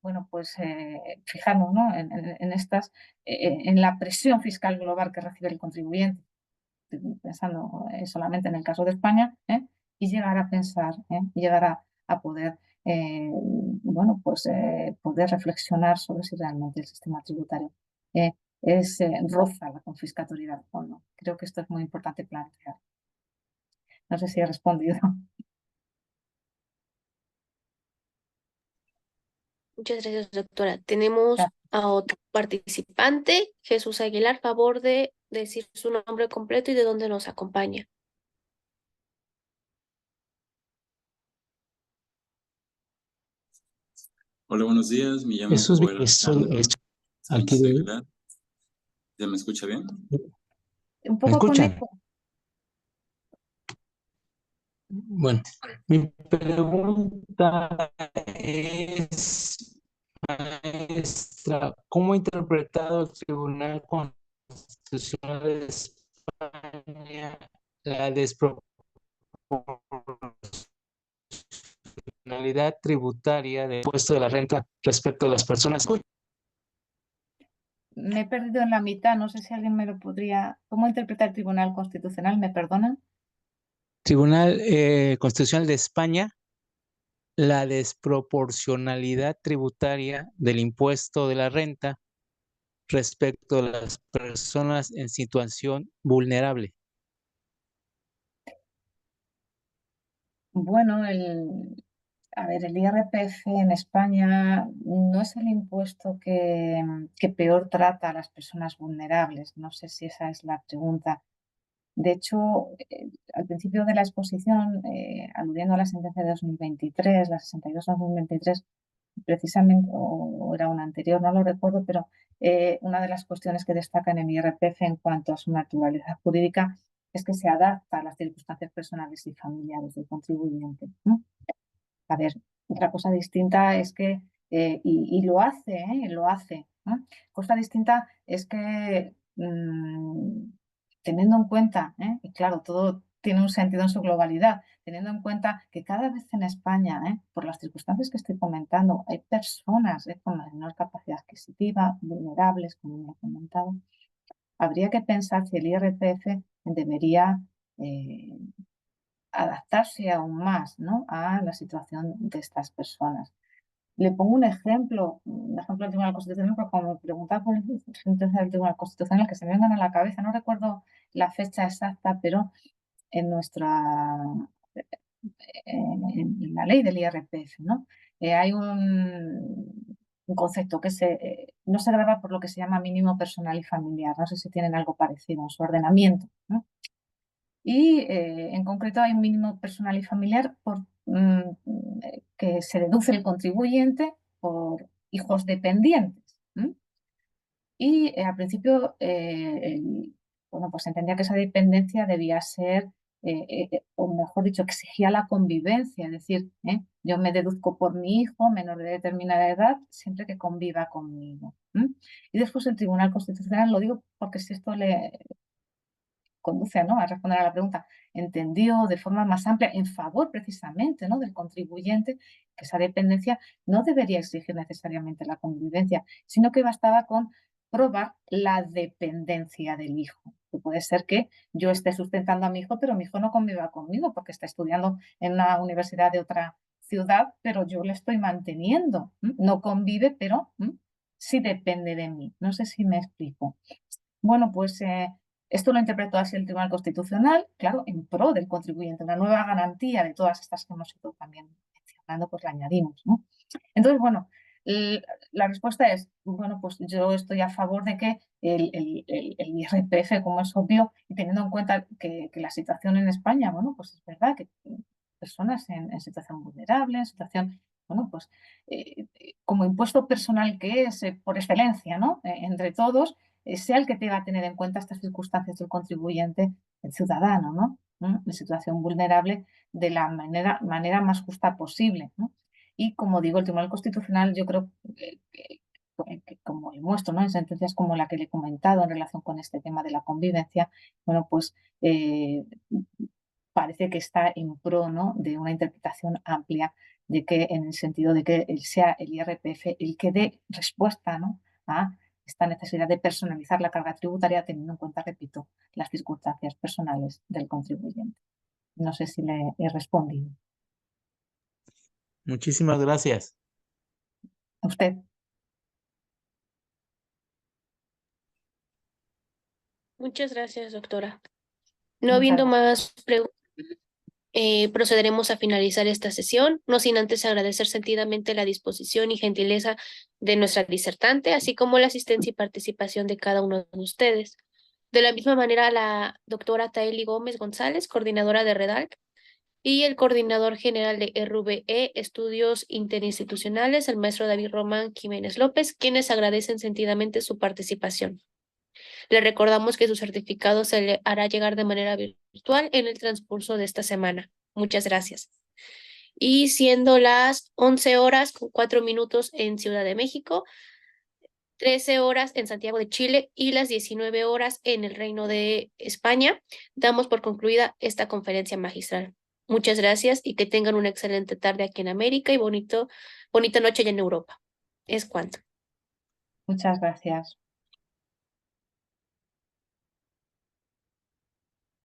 bueno, pues fijarnos, ¿no? En estas, en la presión fiscal global que recibe el contribuyente pensando solamente en el caso de España, y llegar a pensar, llegar a poder, bueno, pues poder reflexionar sobre si realmente el sistema tributario roza la confiscatoriedad o no. Creo que esto es muy importante plantear. No sé si he respondido. Muchas gracias, doctora. Tenemos a otro participante, Jesús Aguilar, favor de decir su nombre completo y de dónde nos acompaña. Hola, buenos días. Me llamo Eso Joel es Alejandro aquí Sánchez Aguilar. ¿Ya me escucha bien? Un ¿Me poco con escuchan? eco. Bueno, mi pregunta es, maestra, ¿cómo ha interpretado el Tribunal Constitucional de España la desproporcionalidad tributaria del impuesto de la renta respecto a las personas? Me he perdido en la mitad, no sé si alguien me lo podría... ¿Cómo interpreta el Tribunal Constitucional? ¿Me perdonan? Tribunal Constitucional de España la desproporcionalidad tributaria del impuesto de la renta respecto a las personas en situación vulnerable. Bueno, a ver, el IRPF en España no es el impuesto que peor trata a las personas vulnerables. No sé si esa es la pregunta. De hecho, al principio de la exposición, aludiendo a la sentencia de 2023, la 62-2023, precisamente, o era una anterior, no lo recuerdo, pero una de las cuestiones que destaca en el IRPF en cuanto a su naturaleza jurídica es que se adapta a las circunstancias personales y familiares del contribuyente, ¿no? A ver, otra cosa distinta es que, y lo hace, ¿no? Cosa distinta es que teniendo en cuenta, y claro, todo tiene un sentido en su globalidad, teniendo en cuenta que cada vez en España, por las circunstancias que estoy comentando, hay personas con menor capacidad adquisitiva, vulnerables, como me he comentado, habría que pensar si el IRPF debería adaptarse aún más, ¿no?, a la situación de estas personas. Le pongo un ejemplo del Tribunal Constitucional, porque como me preguntaba por el sentencia del Tribunal Constitucional, que se me vengan a la cabeza, no recuerdo la fecha exacta, pero en en la ley del IRPF, ¿no? Hay un concepto que no se grava por lo que se llama mínimo personal y familiar. No sé si tienen algo parecido en su ordenamiento, ¿no? Y en concreto hay un mínimo personal y familiar que se deduce el contribuyente por hijos dependientes. Y al principio, bueno, pues se entendía que esa dependencia debía ser, o mejor dicho, exigía la convivencia, es decir, yo me deduzco por mi hijo menor de determinada edad siempre que conviva conmigo. Y después el Tribunal Constitucional, lo digo porque si esto conduce, ¿no?, a responder a la pregunta, entendió de forma más amplia en favor precisamente, ¿no?, del contribuyente, que esa dependencia no debería exigir necesariamente la convivencia, sino que bastaba con probar la dependencia del hijo. Que puede ser que yo esté sustentando a mi hijo, pero mi hijo no conviva conmigo porque está estudiando en una universidad de otra ciudad, pero yo le estoy manteniendo. No convive, pero sí depende de mí. No sé si me explico. Bueno, pues esto lo interpretó así el Tribunal Constitucional, claro, en pro del contribuyente, una nueva garantía de todas estas que hemos ido también mencionando, pues la añadimos, ¿no? Entonces, bueno, la respuesta es, bueno, pues yo estoy a favor de que el IRPF, como es obvio, y teniendo en cuenta que la situación en España, bueno, pues es verdad que personas en situación vulnerable, en situación, bueno, pues como impuesto personal que es por excelencia, ¿no?, entre todos, sea el que tenga que tener en cuenta estas circunstancias del contribuyente, el ciudadano, ¿no?, en situación vulnerable de la manera más justa posible, ¿no? Y como digo, el Tribunal Constitucional, yo creo que como le muestro, ¿no?, en sentencias como la que le he comentado en relación con este tema de la convivencia, bueno, pues parece que está en pro, ¿no?, de una interpretación amplia, de que en el sentido de que sea el IRPF el que dé respuesta, ¿no?, a esta necesidad de personalizar la carga tributaria teniendo en cuenta, repito, las circunstancias personales del contribuyente. No sé si le he respondido. Muchísimas gracias. A usted. Muchas gracias, doctora. No Muchas habiendo gracias. más preguntas, procederemos a finalizar esta sesión, no sin antes agradecer sentidamente la disposición y gentileza de nuestra disertante, así como la asistencia y participación de cada uno de ustedes. De la misma manera, la doctora Taeli Gómez González, coordinadora de REDALC, y el coordinador general de RVE Estudios Interinstitucionales, el maestro David Román Jiménez López, quienes agradecen sentidamente su participación. Le recordamos que su certificado se le hará llegar de manera virtual en el transcurso de esta semana. Muchas gracias. Y siendo las 11:04 en Ciudad de México, 13 en Santiago de Chile y las 19 en el Reino de España, damos por concluida esta conferencia magistral. Muchas gracias y que tengan una excelente tarde aquí en América y bonita noche allá en Europa. Es cuanto. Muchas gracias.